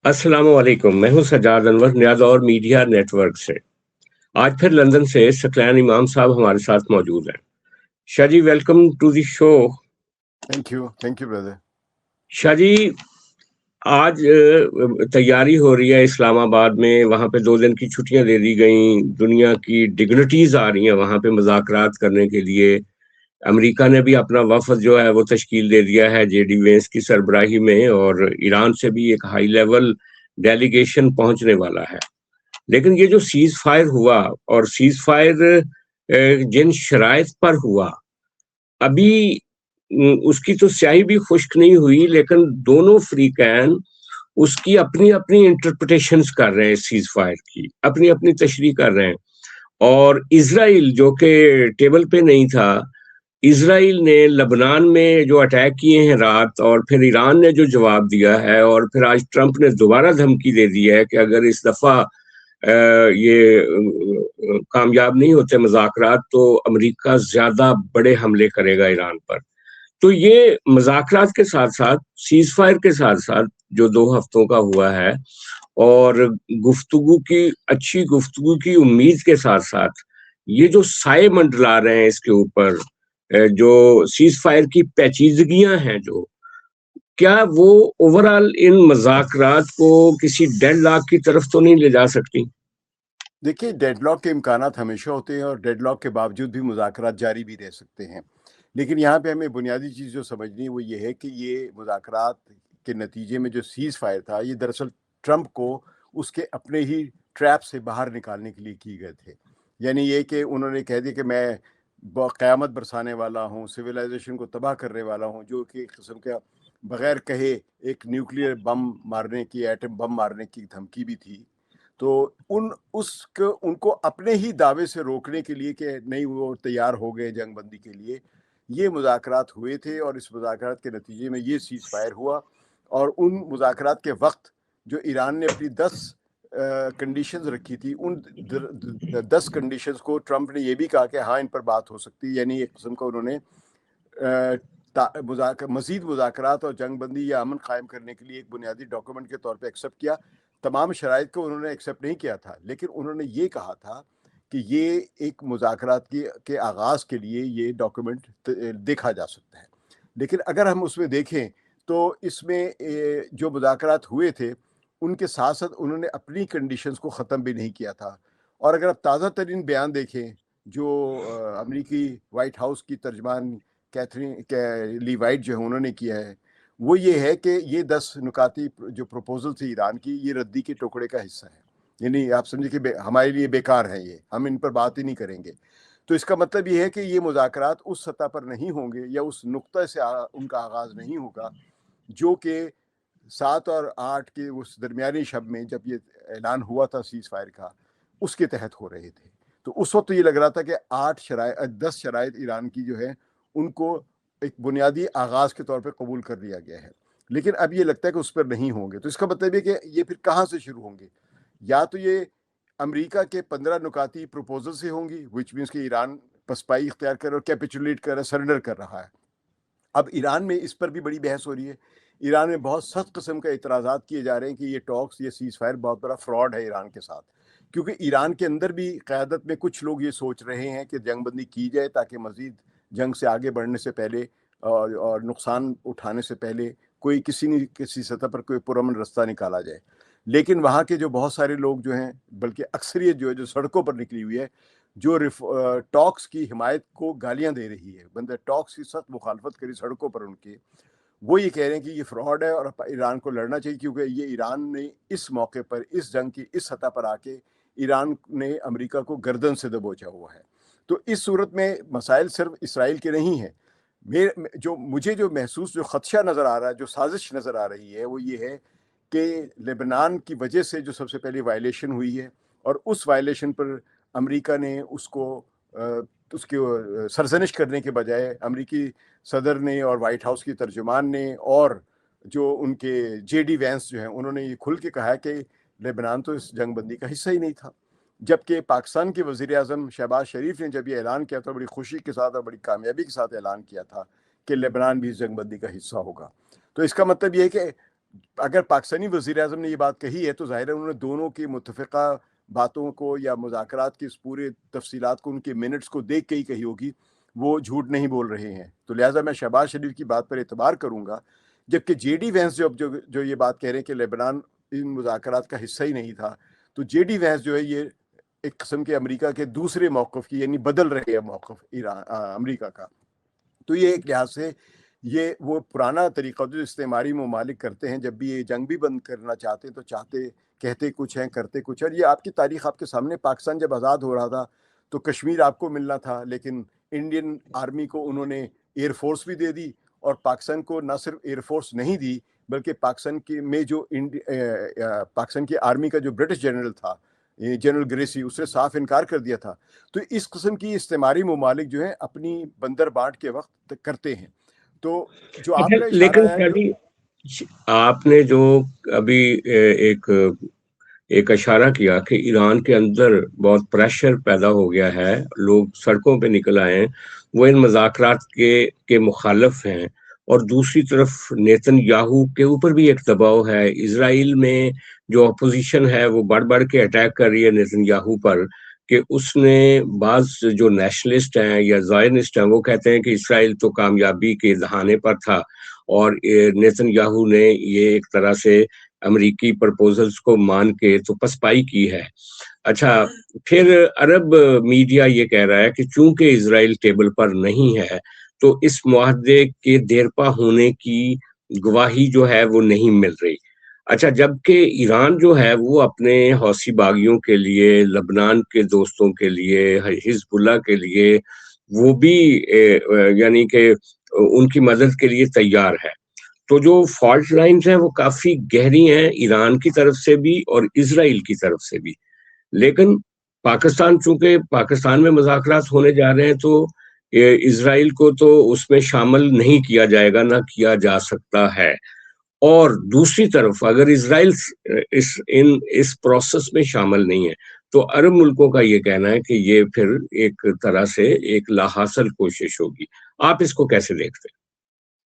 السلام علیکم، میں ہوں سجاد انور نیاز اور میڈیا نیٹ ورک سے۔ آج پھر لندن سے ثقلین امام صاحب ہمارے ساتھ موجود ہیں۔ Shah ji welcome to the show. Thank you brother. Shah ji آج تیاری ہو رہی ہے اسلام آباد میں، وہاں پہ 2 دن کی چھٹیاں دے دی گئیں، دنیا کی ڈگنیٹیز آ رہی ہیں وہاں پہ مذاکرات کرنے کے لیے۔ امریکہ نے بھی اپنا وفد جو ہے وہ تشکیل دے دیا ہے جے ڈی وینس کی سربراہی میں، اور ایران سے بھی ایک ہائی لیول ڈیلیگیشن پہنچنے والا ہے۔ لیکن یہ جو سیز فائر ہوا، اور سیز فائر جن شرائط پر ہوا، ابھی اس کی تو سیاہی بھی خشک نہیں ہوئی، لیکن دونوں فریقین اس کی اپنی اپنی انٹرپریٹیشنز کر رہے ہیں، سیز فائر کی اپنی اپنی تشریح کر رہے ہیں۔ اور اسرائیل جو کہ ٹیبل پہ نہیں تھا، اسرائیل نے لبنان میں جو اٹیک کیے ہیں رات، اور پھر ایران نے جو جواب دیا ہے، اور پھر آج ٹرمپ نے دوبارہ دھمکی دے دی ہے کہ اگر اس دفعہ یہ کامیاب نہیں ہوتے مذاکرات تو امریکہ زیادہ بڑے حملے کرے گا ایران پر۔ تو یہ مذاکرات کے ساتھ ساتھ سیز فائر کے ساتھ ساتھ جو 2 ہفتوں کا ہوا ہے، اور اچھی گفتگو کی امید کے ساتھ ساتھ یہ جو سائے منڈلا رہے ہیں اس کے اوپر، جو سیز فائر کی پیچیدگیاں ہیں، جو کیا وہ اوورال ان مذاکرات کو کسی ڈیڈ لاک کی طرف تو نہیں لے جا سکتی؟ دیکھیے، ڈیڈ لاک کے امکانات ہمیشہ ہوتے ہیں، اور ڈیڈ لاک کے باوجود بھی مذاکرات جاری بھی رہ سکتے ہیں۔ لیکن یہاں پہ ہمیں بنیادی چیز جو سمجھنی وہ یہ ہے کہ یہ مذاکرات کے نتیجے میں جو سیز فائر تھا، یہ دراصل ٹرمپ کو اس کے اپنے ہی ٹریپ سے باہر نکالنے کے لیے کی گئے تھے۔ یعنی یہ کہ انہوں نے کہہ دیا کہ میں قیامت برسانے والا ہوں، سویلائزیشن کو تباہ کرنے والا ہوں، جو کہ ایک قسم کا بغیر کہے ایک نیوکلیئر بم مارنے کی، ایٹم بم مارنے کی دھمکی بھی تھی۔ تو ان کو اپنے ہی دعوے سے روکنے کے لیے کہ نہیں وہ تیار ہو گئے جنگ بندی کے لیے، یہ مذاکرات ہوئے تھے، اور اس مذاکرات کے نتیجے میں یہ سیز فائر ہوا۔ اور ان مذاکرات کے وقت جو ایران نے اپنی 10 کنڈیشنز رکھی تھی، ان 10 کنڈیشنز کو ٹرمپ نے یہ بھی کہا کہ ہاں ان پر بات ہو سکتی، یعنی ایک قسم کا انہوں نے مزید مذاکرات اور جنگ بندی یا امن قائم کرنے کے لیے ایک بنیادی ڈاکومنٹ کے طور پہ ایکسیپٹ کیا۔ تمام شرائط کو انہوں نے ایکسیپٹ نہیں کیا تھا، لیکن انہوں نے یہ کہا تھا کہ یہ ایک مذاکرات کے آغاز کے لیے یہ ڈاکومنٹ دیکھا جا سکتا ہے۔ لیکن اگر ہم اس میں دیکھیں تو اس میں جو مذاکرات ہوئے تھے ان کے ساتھ ساتھ انہوں نے اپنی کنڈیشنز کو ختم بھی نہیں کیا تھا۔ اور اگر آپ تازہ ترین بیان دیکھیں جو امریکی وائٹ ہاؤس کی ترجمان کیتھرین لی وائٹ جو ہے انہوں نے کیا ہے، وہ یہ ہے کہ یہ 10 نکاتی جو پروپوزل تھی ایران کی، یہ ردی کے ٹکڑے کا حصہ ہے۔ یعنی آپ سمجھے کہ ہمارے لیے بیکار ہے، یہ ہم ان پر بات ہی نہیں کریں گے۔ تو اس کا مطلب یہ ہے کہ یہ مذاکرات اس سطح پر نہیں ہوں گے، یا اس نقطہ سے ان کا آغاز نہیں ہوگا جو کہ 7 اور 8 کے اس درمیانی شب میں جب یہ اعلان ہوا تھا سیز فائر کا، اس کے تحت ہو رہے تھے۔ تو اس وقت یہ لگ رہا تھا کہ 10 شرائط ایران کی جو ہے ان کو ایک بنیادی آغاز کے طور پہ قبول کر لیا گیا ہے، لیکن اب یہ لگتا ہے کہ اس پر نہیں ہوں گے۔ تو اس کا مطلب ہے کہ یہ پھر کہاں سے شروع ہوں گے؟ یا تو یہ امریکہ کے 15 نکاتی پروپوزل سے ہوں گی، وچ مینس کہ ایران پسپائی اختیار کر رہا ہے، کیپیچولیٹ کر رہا ہے، سرنڈر کر رہا ہے۔ اب ایران میں اس پر بھی بڑی بحث ہو رہی ہے۔ ایران میں بہت سخت قسم کا اعتراضات کیے جا رہے ہیں کہ یہ ٹاکس، یہ سیز فائر بہت بڑا فراڈ ہے ایران کے ساتھ، کیونکہ ایران کے اندر بھی قیادت میں کچھ لوگ یہ سوچ رہے ہیں کہ جنگ بندی کی جائے تاکہ مزید جنگ سے آگے بڑھنے سے پہلے اور نقصان اٹھانے سے پہلے کوئی کسی سطح پر کوئی پرامن رستہ نکالا جائے۔ لیکن وہاں کے جو بہت سارے لوگ جو ہیں، بلکہ اکثریت جو ہے جو سڑکوں پر نکلی ہوئی ہے، جو ٹاکس کی حمایت کو گالیاں دے رہی ہے، بندہ ٹاکس کی سخت مخالفت کری سڑکوں پر ان کے، وہ یہ کہہ رہے ہیں کہ یہ فراڈ ہے اور ایران کو لڑنا چاہیے، کیونکہ یہ ایران نے اس موقع پر، اس جنگ کی اس سطح پر آ کے ایران نے امریکہ کو گردن سے دبوچا ہوا ہے۔ تو اس صورت میں مسائل صرف اسرائیل کے نہیں ہیں۔ مجھے جو محسوس، جو خدشہ نظر آ رہا ہے، جو سازش نظر آ رہی ہے، وہ یہ ہے کہ لبنان کی وجہ سے جو سب سے پہلی وائلیشن ہوئی ہے، اور اس وائلیشن پر امریکہ نے اس کی سرزنش کرنے کے بجائے امریکی صدر نے اور وائٹ ہاؤس کی ترجمان نے اور جو ان کے جے ڈی وینس جو ہیں، انہوں نے یہ کھل کے کہا کہ لبنان تو اس جنگ بندی کا حصہ ہی نہیں تھا۔ جبکہ پاکستان کے وزیر اعظم شہباز شریف نے جب یہ اعلان کیا تھا، بڑی خوشی کے ساتھ اور بڑی کامیابی کے ساتھ اعلان کیا تھا کہ لبنان بھی اس جنگ بندی کا حصہ ہوگا۔ تو اس کا مطلب یہ ہے کہ اگر پاکستانی وزیر اعظم نے یہ بات کہی ہے تو ظاہر ہے انہوں نے دونوں کی متفقہ باتوں کو یا مذاکرات کی اس پورے تفصیلات کو ان کے منٹس کو دیکھ کے ہی کہی ہوگی، وہ جھوٹ نہیں بول رہے ہیں. تو لہٰذا میں شہباز شریف کی بات پر اعتبار کروں گا. جبکہ جے ڈی وینس جو یہ بات کہہ رہے ہیں کہ لیبنان ان مذاکرات کا حصہ ہی نہیں تھا، تو جے ڈی وینس جو ہے یہ ایک قسم کے امریکہ کے دوسرے موقف کی، یعنی بدل رہے ہیں موقف امریکہ کا. تو یہ ایک لحاظ سے یہ وہ پرانا طریقہ جو استعماری ممالک کرتے ہیں، جب بھی یہ جنگ بھی بند کرنا چاہتے ہیں تو کہتے کچھ ہیں کرتے کچھ. اور یہ آپ کی تاریخ آپ کے سامنے، پاکستان جب آزاد ہو رہا تھا تو کشمیر آپ کو ملنا تھا، لیکن انڈین آرمی کو انہوں نے ایئر فورس بھی دے دی، اور پاکستان کو نہ صرف ایئر فورس نہیں دی بلکہ پاکستان کی میں جو پاکستان کی آرمی کا جو برٹش جنرل تھا جنرل گریسی، اس نے صاف انکار کر دیا تھا. تو اس قسم کی استعماری ممالک جو ہیں اپنی بندر بانٹ کے وقت کرتے ہیں. تو جو آپ کا لیکن اشارہ ہے، آپ نے جو ابھی ایک اشارہ کیا کہ ایران کے اندر بہت پریشر پیدا ہو گیا ہے، لوگ سڑکوں پہ نکل آئے ہیں، وہ ان مذاکرات کے مخالف ہیں، اور دوسری طرف نیتن یاہو کے اوپر بھی ایک دباؤ ہے. اسرائیل میں جو اپوزیشن ہے وہ بڑھ بڑھ کے اٹیک کر رہی ہے نیتن یاہو پر، کہ اس نے بعض جو نیشنلسٹ ہیں یا زائنسٹ ہیں وہ کہتے ہیں کہ اسرائیل تو کامیابی کے دہانے پر تھا، اور نیتن یاہو نے یہ ایک طرح سے امریکی پرپوزلز کو مان کے تو پسپائی کی ہے. اچھا، پھر عرب میڈیا یہ کہہ رہا ہے کہ چونکہ اسرائیل ٹیبل پر نہیں ہے تو اس معاہدے کے دیرپا ہونے کی گواہی جو ہے وہ نہیں مل رہی. اچھا، جبکہ ایران جو ہے وہ اپنے حوثی باغیوں کے لیے، لبنان کے دوستوں کے لیے، حزب اللہ کے لیے وہ بھی یعنی کہ ان کی مدد کے لیے تیار ہے. تو جو فالٹ لائنز ہیں وہ کافی گہری ہیں، ایران کی طرف سے بھی اور اسرائیل کی طرف سے بھی. لیکن چونکہ پاکستان میں مذاکرات ہونے جا رہے ہیں تو اسرائیل کو تو اس میں شامل نہیں کیا جائے گا، نہ کیا جا سکتا ہے. اور دوسری طرف اگر اسرائیل اس پروسیس میں شامل نہیں ہے تو عرب ملکوں کا یہ کہنا ہے کہ یہ پھر ایک طرح سے ایک لا حاصل کوشش ہوگی. آپ اس کو کیسے دیکھتے ہیں؟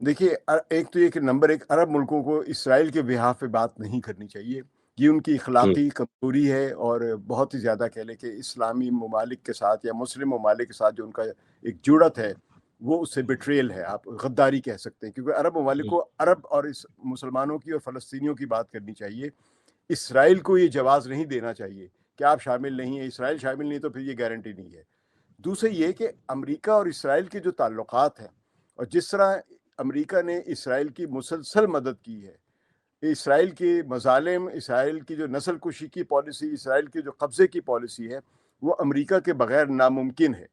دیکھیے، ایک تو یہ کہ نمبر ایک، عرب ملکوں کو اسرائیل کے بہاف پہ بات نہیں کرنی چاہیے. یہ ان کی اخلاقی کمزوری ہے، اور بہت ہی زیادہ کہہ لیں کہ اسلامی ممالک کے ساتھ یا مسلم ممالک کے ساتھ جو ان کا ایک جڑت ہے وہ اس سے بٹریل ہے، آپ غداری کہہ سکتے ہیں. کیونکہ عرب ممالک کو عرب اور اس مسلمانوں کی اور فلسطینیوں کی بات کرنی چاہیے. اسرائیل کو یہ جواز نہیں دینا چاہیے کہ آپ شامل نہیں ہیں. اسرائیل شامل نہیں تو پھر یہ گارنٹی نہیں ہے. دوسرے یہ کہ امریکہ اور اسرائیل کے جو تعلقات ہیں، اور جس طرح امریکہ نے اسرائیل کی مسلسل مدد کی ہے، اسرائیل کے مظالم، اسرائیل کی جو نسل کشی کی پالیسی، اسرائیل کی جو قبضے کی پالیسی ہے، وہ امریکہ کے بغیر ناممکن ہے.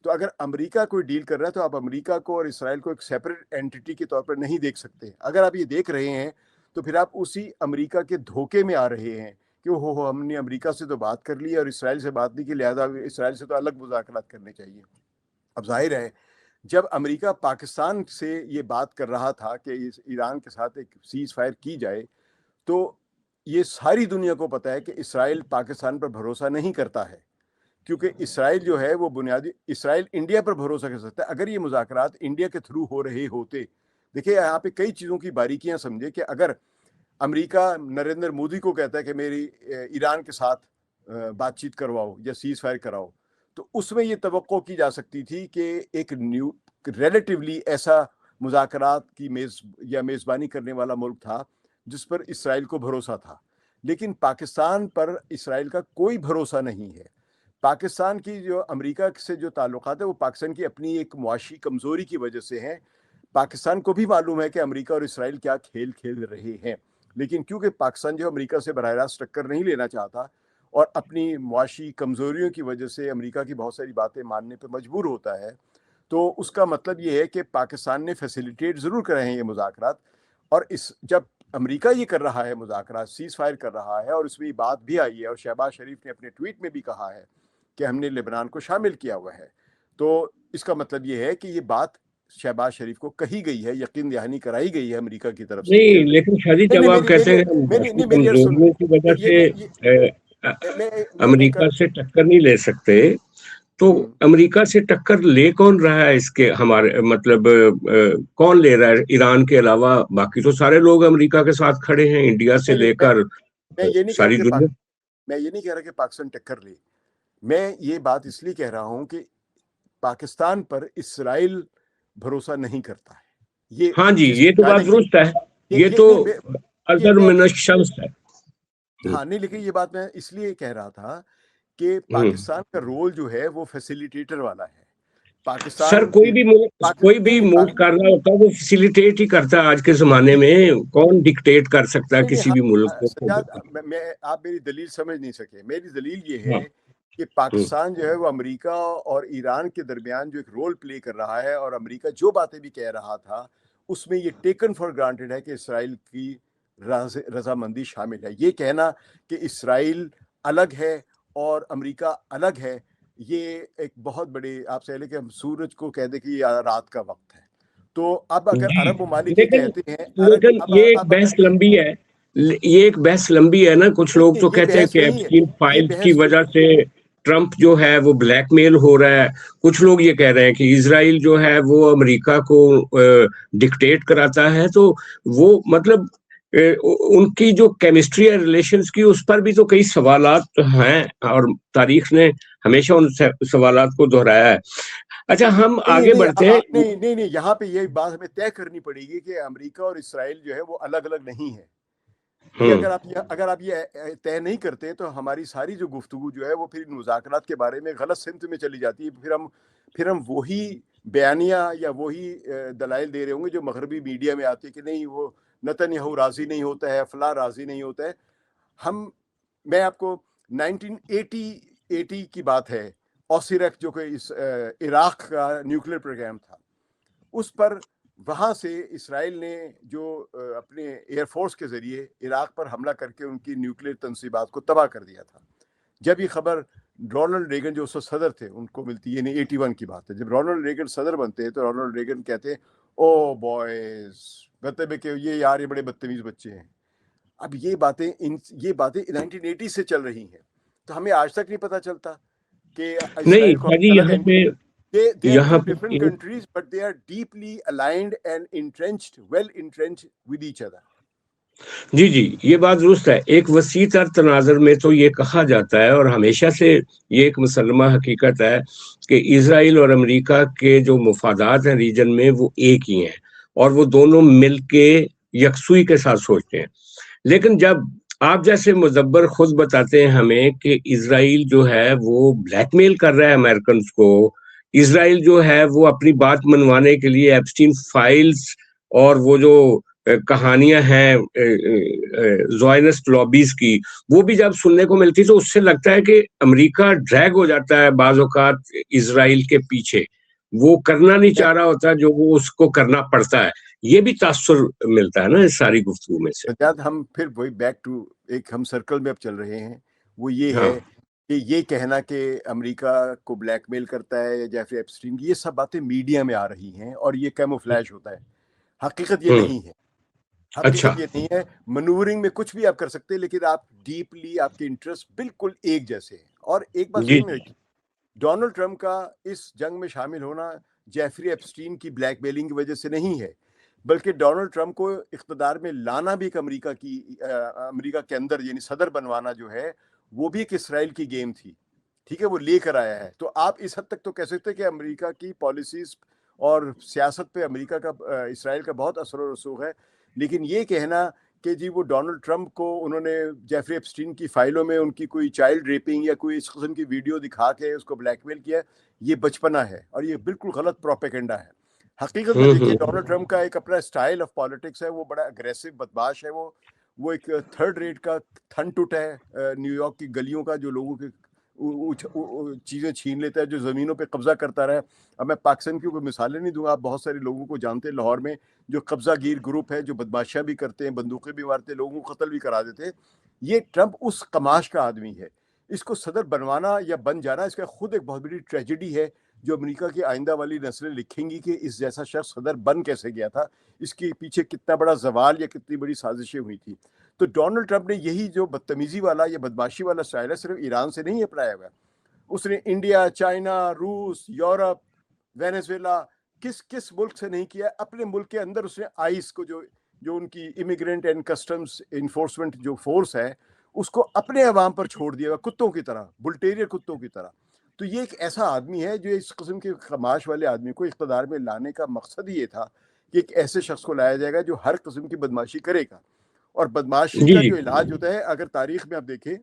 تو اگر امریکہ کوئی ڈیل کر رہا ہے تو آپ امریکہ کو اور اسرائیل کو ایک سیپریٹ اینٹی کے طور پر نہیں دیکھ سکتے. اگر آپ یہ دیکھ رہے ہیں تو پھر آپ اسی امریکہ کے دھوکے میں آ رہے ہیں کہ ہم نے امریکہ سے تو بات کر لی اور اسرائیل سے بات نہیں کی، لہذا اسرائیل سے تو الگ مذاکرات کرنے چاہیے. اب ظاہر ہے جب امریکہ پاکستان سے یہ بات کر رہا تھا کہ ایران کے ساتھ ایک سیز فائر کی جائے، تو یہ ساری دنیا کو پتہ ہے کہ اسرائیل پاکستان پر بھروسہ نہیں کرتا ہے. کیونکہ اسرائیل جو ہے وہ بنیادی، اسرائیل انڈیا پر بھروسہ کر سکتا ہے. اگر یہ مذاکرات انڈیا کے تھرو ہو رہے ہوتے، دیکھیں یہاں پہ کئی چیزوں کی باریکیاں سمجھے، کہ اگر امریکہ نریندر مودی کو کہتا ہے کہ میری ایران کے ساتھ بات چیت کرواؤ یا سیز فائر کراؤ، تو اس میں یہ توقع کی جا سکتی تھی کہ ایک ریلیٹیولی ایسا مذاکرات کی میزبانی کرنے والا ملک تھا جس پر اسرائیل کو بھروسہ تھا. لیکن پاکستان پر اسرائیل کا کوئی بھروسہ نہیں ہے. پاکستان کی جو امریکہ سے جو تعلقات ہیں وہ پاکستان کی اپنی ایک معاشی کمزوری کی وجہ سے ہیں. پاکستان کو بھی معلوم ہے کہ امریکہ اور اسرائیل کیا کھیل کھیل رہے ہیں، لیکن کیونکہ پاکستان جو امریکہ سے براہ راست ٹکر نہیں لینا چاہتا اور اپنی معاشی کمزوریوں کی وجہ سے امریکہ کی بہت ساری باتیں ماننے پہ مجبور ہوتا ہے، تو اس کا مطلب یہ ہے کہ پاکستان نے فیسیلیٹیٹ ضرور کرے ہیں یہ مذاکرات. اور جب امریکہ یہ کر رہا ہے مذاکرات، سیز فائر کر رہا ہے، اور اس میں یہ بات بھی آئی ہے اور شہباز شریف نے اپنے ٹویٹ میں بھی کہا ہے کہ ہم نے لبنان کو شامل کیا ہوا ہے، تو اس کا مطلب یہ ہے کہ یہ بات شہباز شریف کو کہی گئی ہے، یقین دہانی کرائی گئی ہے امریکہ کی طرف سے. نہیں، لیکن شادی جب آپ کہتے ہیں ہم میری کمزوریوں کی وجہ سے امریکہ سے ٹکر نہیں لے سکتے، تو امریکہ سے ٹکر لے کون رہا ہے اس کے؟ ہمارے مطلب کون لے رہا ہے ایران کے علاوہ؟ باقی تو سارے لوگ امریکہ کے ساتھ کھڑے ہیں، انڈیا سے لے کر میں یہ نہیں کہہ ساری رہا دنیا۔ میں یہ نہیں کہہ رہا کہ پاکستان ٹکر لے، میں یہ بات اس لیے کہہ رہا ہوں کہ پاکستان پر اسرائیل بھروسہ نہیں کرتا ہے. یہ ہاں جی، جس یہ تو بات درست ہے، یہ تو اظہر من الشمس ہے. ہاں نہیں، لیکن یہ بات میں اس لیے کہہ رہا تھا کہ پاکستان کا رول جو ہے وہ فیسیلیٹیٹر والا ہے. سر پاکستان کوئی بھی ملک کر رہا ہوتا ہے وہ فیسیلیٹیٹ ہی کرتا ہے. آج کے زمانے میں کون ڈکٹیٹ کر سکتا ہے کسی بھی ملک کو؟ سجاد، آپ میری دلیل سمجھ نہیں سکے. میری دلیل یہ ہاں، ہے کہ پاکستان جو ہے وہ امریکہ اور ایران کے درمیان جو ایک رول پلے کر رہا ہے، اور امریکہ جو باتیں بھی کہہ رہا تھا اس میں یہ ٹیکن فار گرانٹیڈ ہے کہ اسرائیل کی رضامندی شامل ہے. یہ کہنا کہ اسرائیل الگ ہے اور امریکہ الگ ہے، یہ ایک بہت بڑی آپ سے کہ ہم سورج کو کہہ دیں کہ یہ رات کا وقت ہے. تو اب اگر عرب ممالک یہ کہتے ہیں، لیکن یہ ایک بحث لمبی ہے، یہ ایک بحث لمبی ہے نا. کچھ لوگ تو یہ کہتے ہیں بحث کہ نہیں ہے، ایپسٹین یہ فائلز کی بحث وجہ سے ٹرمپ جو ہے وہ بلیک میل ہو رہا ہے. کچھ لوگ یہ کہہ رہے ہیں کہ اسرائیل جو ہے وہ امریکہ کو ڈکٹیٹ کراتا ہے. تو وہ مطلب ان کی جو کیمسٹری ہے ریلیشنز کی، اس پر بھی تو کئی سوالات ہیں، اور تاریخ نے ہمیشہ ان سوالات کو دہرایا ہے. اچھا، ہم آگے بڑھتے ہیں. نہیں، یہاں پہ یہ بات ہمیں طے کرنی پڑے گی کہ امریکہ اور اسرائیل جو ہے وہ الگ الگ نہیں ہے. یہ اگر آپ یہ طے نہیں کرتے تو ہماری ساری جو گفتگو جو ہے وہ پھر مذاکرات کے بارے میں غلط سمت میں چلی جاتی ہے. پھر ہم وہی بیانیہ یا وہی دلائل دے رہے ہوں گے جو مغربی میڈیا میں آتے ہیں کہ نہیں وہ نتن یاہو راضی نہیں ہوتا ہے، فلاں راضی نہیں ہوتا ہے. میں آپ کو 1980 کی بات ہے، اوسیرک جو کہ عراق کا نیوکلیر پروگرام تھا، اس پر وہاں سے اسرائیل نے جو اپنے ایئر فورس کے ذریعے عراق پر حملہ کر کے ان کی نیوکلیر تنصیبات کو تباہ کر دیا تھا. جب یہ خبر رونلڈ ریگن جو اس وقت صدر تھے ان کو ملتی، یعنی 81 کی بات ہے، جب رونلڈ ریگن صدر بنتے ہیں تو رونلڈ ریگن کہتے ہیں او بوائز، مطلب کہ یہ یار یہ بڑے بدتمیز بچے ہیں. اب یہ باتیں 1980 سے چل رہی ہیں، تو ہمیں آج تک نہیں پتہ چلتا کہ نہیں اسرائیل کو جی، الگ they are یہاں two پہ different countries but they are deeply aligned and well entrenched with each other. جی یہ بات درست ہے. ایک وسیع تر تناظر میں تو یہ کہا جاتا ہے، اور ہمیشہ سے یہ ایک مسلمہ حقیقت ہے، کہ اسرائیل اور امریکہ کے جو مفادات ہیں ریجن میں وہ ایک ہی ہیں، اور وہ دونوں مل کے یکسوئی کے ساتھ سوچتے ہیں. لیکن جب آپ جیسے مدبر خود بتاتے ہیں ہمیں کہ اسرائیل جو ہے وہ بلیک میل کر رہا ہے امریکنز کو، اسرائیل جو ہے وہ اپنی بات منوانے کے لیے ایپسٹین فائلز اور وہ جو کہانیاں ہیں زوائنسٹ لابیز کی، وہ بھی جب سننے کو ملتی تو اس سے لگتا ہے کہ امریکہ ڈریگ ہو جاتا ہے بعض اوقات اسرائیل کے پیچھے. وہ کرنا نہیں چاہ رہا ہوتا جو وہ اس کو کرنا پڑتا ہے. یہ بھی تاثر ملتا ہے نا اس ساری گفتگو میں سے. ہم پھر وہی بیک ٹو ایک ہم سرکل میں اب چل رہے ہیں. وہ یہ ہاں ہے کہ یہ کہنا کہ امریکہ کو بلیک میل کرتا ہے یا جیفری ایپسٹین، یہ سب باتیں میڈیا میں آ رہی ہیں اور یہ کیموفلیج ہوتا ہے. حقیقت یہ نہیں ہے، اچھا حقیقت یہ نہیں ہے. منورنگ میں کچھ بھی آپ کر سکتے ہیں، لیکن آپ ڈیپلی آپ کے انٹرسٹ بالکل ایک جیسے ہیں. اور ایک بات جی ذہن میں رکھیے، ڈونلڈ ٹرمپ کا اس جنگ میں شامل ہونا جیفری ایپسٹین کی بلیک میلنگ کی وجہ سے نہیں ہے، بلکہ ڈونلڈ ٹرمپ کو اقتدار میں لانا بھی ایک امریکہ کے اندر یعنی صدر بنوانا جو ہے وہ بھی ایک اسرائیل کی گیم تھی. ٹھیک ہے، وہ لے کر آیا ہے. تو آپ اس حد تک تو کہہ سکتے ہیں کہ امریکہ کی پالیسیز اور سیاست پہ امریکہ کا اسرائیل کا بہت اثر و رسوخ ہے. لیکن یہ کہنا کہ جی وہ ڈونلڈ ٹرمپ کو انہوں نے جیفری ایپسٹین کی فائلوں میں ان کی کوئی چائلڈ ریپنگ یا کوئی اس قسم کی ویڈیو دکھا کے اس کو بلیک میل کیا، یہ بچپنا ہے اور یہ بالکل غلط پروپیگنڈا ہے. حقیقت میں دیکھیے ڈونلڈ ٹرمپ کا ایک اپنا اسٹائل آف پالیٹکس ہے، وہ بڑا اگریسو بدماش ہے. وہ ایک تھرڈ ریٹ کا تھن ٹوٹ ہے نیو یارک کی گلیوں کا، جو لوگوں کی چیزیں چھین لیتا ہے، جو زمینوں پہ قبضہ کرتا رہا ہے. اب میں پاکستان کی کوئی مثالیں نہیں دوں گا، آپ بہت سارے لوگوں کو جانتے ہیں لاہور میں جو قبضہ گیر گروپ ہے، جو بدماشیاں بھی کرتے ہیں، بندوقیں بھی مارتے ہیں، لوگوں کو قتل بھی کرا دیتے ہیں. یہ ٹرمپ اس قماش کا آدمی ہے. اس کو صدر بنوانا یا بن جانا اس کا خود ایک بہت بڑی ٹریجڈی ہے، جو امریکہ کی آئندہ والی نسلیں لکھیں گی کہ اس جیسا شخص صدر بن کیسے گیا تھا، اس کے پیچھے کتنا بڑا زوال یا کتنی بڑی سازشیں ہوئی تھی. تو ڈونلڈ ٹرمپ نے یہی جو بدتمیزی والا یا بدماشی والا اسٹائل ہے صرف ایران سے نہیں اپنایا ہوا ہے، اس نے انڈیا، چائنا، روس، یورپ، وینیزویلا، کس ملک سے نہیں کیا. اپنے ملک کے اندر اس نے آئس کو جو ان کی امیگرینٹ اینڈ کسٹمز انفورسمنٹ جو فورس ہے اس کو اپنے عوام پر چھوڑ دیا کتوں کی طرح، بلٹیریر کتوں کی طرح. تو یہ ایک ایسا آدمی ہے جو اس قسم کے خماش والے آدمی کو اقتدار میں لانے کا مقصد یہ تھا کہ ایک ایسے شخص کو لایا جائے گا جو ہر قسم کی بدماشی کرے گا. اور بدماشی جی کا جی جو علاج ہوتا ہے اگر تاریخ میں آپ دیکھیں،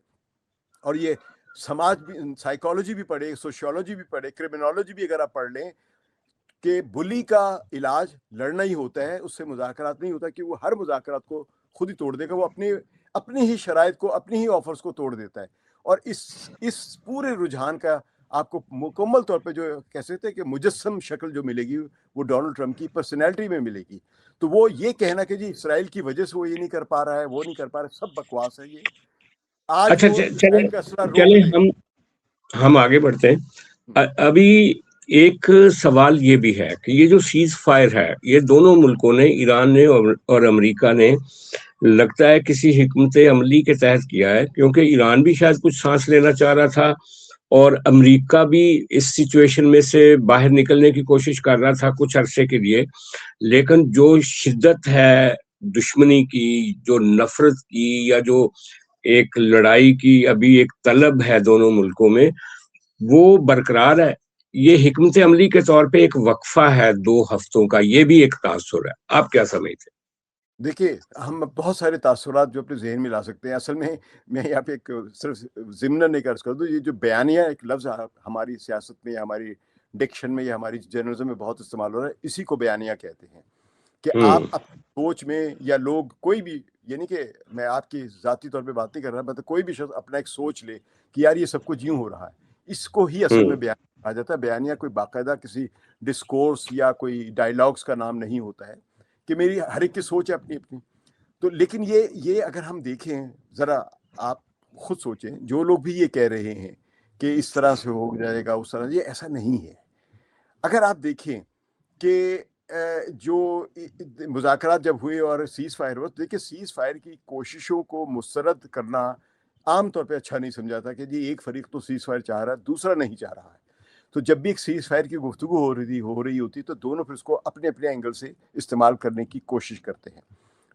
اور یہ سماج بھی، سائیکالوجی بھی پڑھے، سوشیولوجی بھی پڑھے، کرمنالوجی بھی اگر آپ پڑھ لیں، کہ بلی کا علاج لڑنا ہی ہوتا ہے، اس سے مذاکرات نہیں ہوتا، کہ وہ ہر مذاکرات کو خود ہی توڑ دے گا. وہ اپنی ہی شرائط کو، اپنی ہی آفرز کو توڑ دیتا ہے. اور اس پورے رجحان کا آپ کو مکمل طور پہ جو کہہ سکتے ہیں کہ مجسم شکل جو ملے گی وہ ڈونلڈ ٹرمپ کی پرسنالٹی میں ملے گی. تو وہ یہ کہنا کہ جی اسرائیل کی وجہ سے وہ یہ نہیں کر پا رہا ہے، وہ نہیں کر پا رہا ہے، سب بکواس ہے. یہ آج اچھا وہ چلیں اسرائیل کا اسلحہ روک چلیں دے. ہم آگے بڑھتے ہیں. ابھی ایک سوال یہ بھی ہے کہ یہ جو سیز فائر ہے، یہ دونوں ملکوں نے، ایران نے اور امریکہ نے، لگتا ہے کسی حکمت عملی کے تحت کیا ہے، کیونکہ ایران بھی شاید کچھ سانس لینا چاہ رہا تھا اور امریکہ بھی اس سچویشن میں سے باہر نکلنے کی کوشش کر رہا تھا کچھ عرصے کے لیے. لیکن جو شدت ہے دشمنی کی، جو نفرت کی، یا جو ایک لڑائی کی ابھی ایک طلب ہے دونوں ملکوں میں، وہ برقرار ہے. یہ حکمت عملی کے طور پہ ایک وقفہ ہے 2 ہفتوں کا، یہ بھی ایک تاثر ہے. آپ کیا سمجھتے ہیں؟ دیکھیے، ہم بہت سارے تاثرات جو اپنے ذہن میں لا سکتے ہیں. اصل میں یہاں پہ ایک صرف ضمن نہیں عرض کر دوں، یہ جو بیانیہ ایک لفظ ہماری سیاست میں یا ہماری ڈکشن میں یا ہماری جرنلزم میں بہت استعمال ہو رہا ہے، اسی کو بیانیہ کہتے ہیں. کہ آپ اپنی سوچ میں، یا لوگ کوئی بھی، یعنی کہ میں آپ کی ذاتی طور پہ بات نہیں کر رہا، مطلب کوئی بھی شخص اپنا ایک سوچ لے کہ یار یہ سب کچھ یوں ہو رہا ہے، اس کو ہی اصل میں بیانیہ کہا جاتا ہے. بیانیہ کوئی باقاعدہ کسی ڈسکورس یا کوئی ڈائلاگس کا نام نہیں ہوتا ہے کہ میری ہر ایک کی سوچ ہے اپنی اپنی. تو لیکن یہ اگر ہم دیکھیں ذرا، آپ خود سوچیں، جو لوگ بھی یہ کہہ رہے ہیں کہ اس طرح سے ہو جائے گا، اس طرح، یہ ایسا نہیں ہے. اگر آپ دیکھیں کہ جو مذاکرات جب ہوئے اور سیز فائر ہوا، تو دیکھیں سیز فائر کی کوششوں کو مسترد کرنا عام طور پہ اچھا نہیں سمجھا تھا کہ جی ایک فریق تو سیز فائر چاہ رہا ہے، دوسرا نہیں چاہ رہا ہے. تو جب بھی ایک سیز فائر کی گفتگو ہو رہی ہوتی تو دونوں پھر اس کو اپنے اپنے اینگل سے استعمال کرنے کی کوشش کرتے ہیں.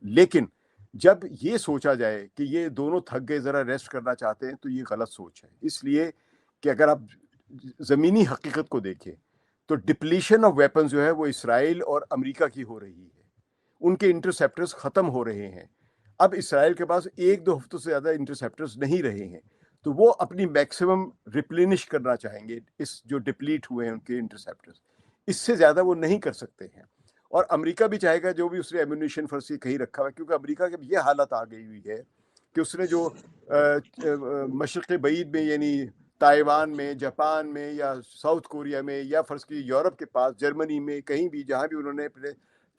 لیکن جب یہ سوچا جائے کہ یہ دونوں تھک گئے، ذرا ریسٹ کرنا چاہتے ہیں، تو یہ غلط سوچ ہے. اس لیے کہ اگر آپ زمینی حقیقت کو دیکھیں تو ڈپلیشن آف ویپنز جو ہے وہ اسرائیل اور امریکہ کی ہو رہی ہے. ان کے انٹرسیپٹرز ختم ہو رہے ہیں. اب اسرائیل کے پاس 1-2 ہفتوں سے زیادہ انٹرسیپٹرز نہیں رہے ہیں، تو وہ اپنی میکسیمم ریپلینش کرنا چاہیں گے اس جو ڈپلیٹ ہوئے ہیں ان کے انٹرسیپٹرز. اس سے زیادہ وہ نہیں کر سکتے ہیں. اور امریکہ بھی چاہے گا جو بھی اس نے ایمونیشن فرسی کہیں رکھا ہوا ہے، کیونکہ امریکہ کی یہ حالت آ گئی ہوئی ہے کہ اس نے جو مشرق بعید میں، یعنی تائیوان میں، جاپان میں، یا ساؤتھ کوریا میں، یا فرض کی یورپ کے پاس، جرمنی میں، کہیں بھی جہاں بھی انہوں نے اپنے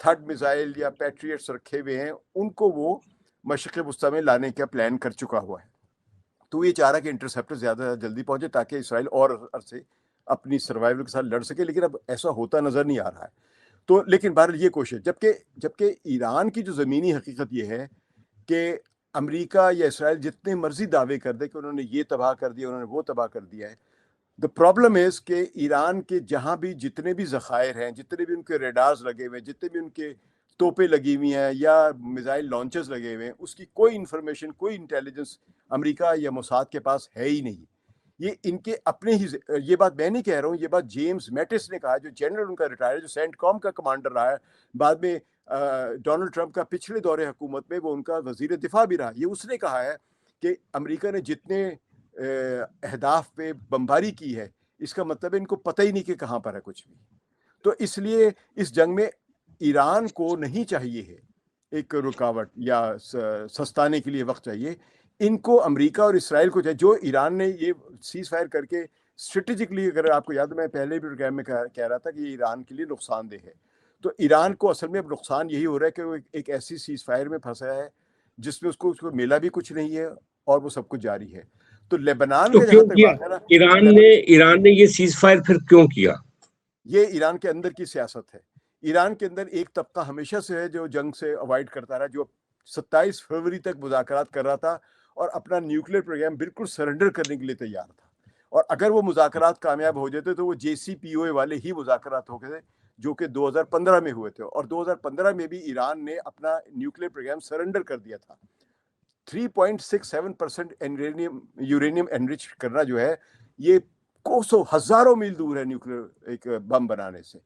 تھرڈ میزائل یا پیٹریٹس رکھے ہوئے ہیں، ان کو وہ مشرق وسطیٰ میں لانے کا پلان کر چکا ہوا ہے. تو یہ چاہ رہا کہ انٹرسیپٹر زیادہ جلدی پہنچے تاکہ اسرائیل اور عرصے اپنی سروائیول کے ساتھ لڑ سکے. لیکن اب ایسا ہوتا نظر نہیں آ رہا ہے. تو لیکن بہرحال یہ کوشش، جبکہ ایران کی جو زمینی حقیقت یہ ہے کہ امریکہ یا اسرائیل جتنے مرضی دعوے کر دے کہ انہوں نے یہ تباہ کر دیا، انہوں نے وہ تباہ کر دیا ہے، دا پرابلم از کہ ایران کے جہاں بھی جتنے بھی ذخائر ہیں، جتنے بھی ان کے ریڈارز لگے ہوئے ہیں، جتنے بھی ان کے توپیں لگی ہوئی ہیں یا میزائل لانچرز لگے ہوئے ہیں، اس کی کوئی انفارمیشن، کوئی انٹیلیجنس امریکہ یا موساد کے پاس ہے ہی نہیں. یہ ان کے اپنے ہی، یہ بات میں نہیں کہہ رہا ہوں، یہ بات جیمز میٹس نے کہا، جو جنرل ان کا ریٹائر ہے، جو سینٹ کام کا کمانڈر رہا ہے، بعد میں ڈونلڈ ٹرمپ کا پچھلے دور حکومت میں وہ ان کا وزیر دفاع بھی رہا. یہ اس نے کہا ہے کہ امریکہ نے جتنے اہداف پہ بمباری کی ہے، اس کا مطلب ہے ان کو پتہ ہی نہیں کہ کہاں پر ہے کچھ بھی. تو اس لیے اس جنگ میں ایران کو نہیں چاہیے ہے ایک رکاوٹ یا سستانے کے لیے وقت چاہیے. ان کو امریکہ اور اسرائیل کو چاہیے. جو ایران نے یہ سیز فائر کر کے اسٹریٹجکلی، اگر آپ کو یاد ہے، میں پہلے بھی پروگرام میں کہہ رہا تھا کہ یہ ایران کے لیے نقصان دہ ہے. تو ایران کو اصل میں اب نقصان یہی ہو رہا ہے کہ وہ ایک ایسی سیز فائر میں پھنسا ہے جس میں اس کو ملا بھی کچھ نہیں ہے اور وہ سب کچھ جاری ہے. تو لیبنان تو کا کیوں جہاں تک کیا بات ہے نا، ایران نے یہ سیز فائر پھر کیوں کیا؟ یہ ایران کے اندر کی سیاست ہے. ایران کے اندر ایک طبقہ ہمیشہ سے ہے جو جنگ سے اوائڈ کرتا رہا، جو 27 فروری تک مذاکرات کر رہا تھا اور اپنا نیوکلیر پروگرام بالکل سرنڈر کرنے کے لیے تیار تھا. اور اگر وہ مذاکرات کامیاب ہو جاتے تو وہ JCPOA والے ہی مذاکرات ہو گئے جو کہ 2015 میں ہوئے تھے, اور 2015 میں بھی ایران نے اپنا نیوکلیئر پروگرام سرنڈر کر دیا تھا. 3.67% یورینیم انرچ کرنا جو ہے یہ کوسوں ہزاروں میل دور ہے نیوکلیئر ایک بم بنانے سے.